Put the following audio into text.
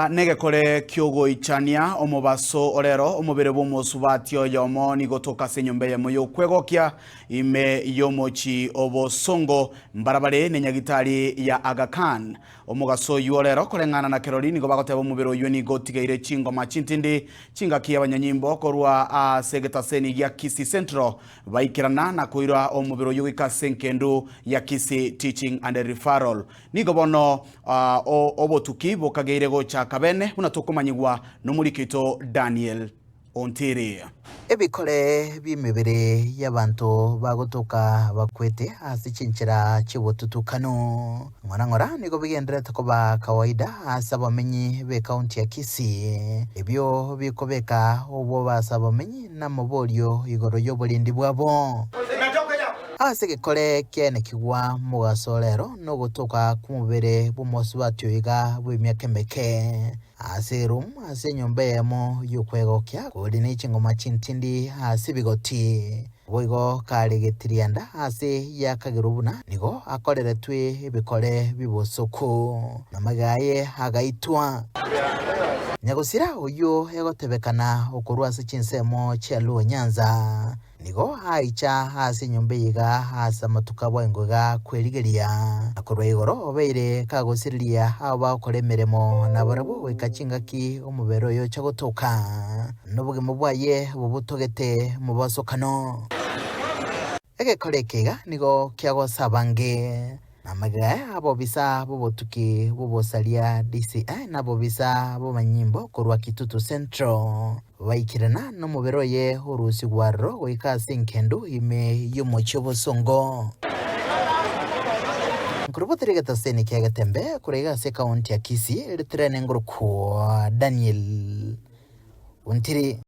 Nege kore kyogo ichania omobaso orero omobere bomosubatio yomo nigotoka senyombe ya moyo kwegokia ime yomochi obosongo mbarabare nenyagitari ya Aga Khan omogaso yuorero korengana na kerori nigo bagoteba omobere oyo nigotigeire chingoma chintindi chingakia abanyanyimbo korwa segetaseni ya Kisii Central baikirana na koira omobere oyo gikasenkendu ya Kisii Teaching and Referral nigo bono obotuki bokageire gocha kabene unatokomanyigwa n'umurikito Daniel Ontiri ebikore bimebere y'abantu bagotoka bakwete hasi chinchira chibotutukano ngora nigo bigenderete kuba kawaida hasa bamenyi be county ya Kisii ebyo bikobeka obo basabamenyi na mobolyo igoro y'obolindi bwabo Asegekore kiene kigwa mugasolero no gutoka kumubere bumosubatyo iga bw'emyaka meke aserum asenyombeemo yukwegokya kuri n'ikingoma chintindi hasi bigoti boigo karegetirianda hasi yakagirubuna nigo akoreretwe ebikore bibosoko namagaye agaitwa nyagusira uyu egotebekana okurwa ase chinsemo chialuo Nyanza nigo haicha hasi nyombe yiga hasa matuka bwengoga kwerigeria akorwa igoro obeire kagusiriria abo bakore emeremo na barabo wekachingaki omubero yo chagotoka nobugemo bwaye bubutogete mubasokano egekore kiga nigo kiagosabange namagaye abo bisa bobotuki bobosalia DCI nabo bisa bomanyimbo korwa Kitutu Central baikirana n'omubero ye urusi gwarro wikase nkendu ime y'umucyo bosongo Nkuruboterega taseni kiagatembe kurega se county ya Kisii eritrene nguruko Daniel Ontiri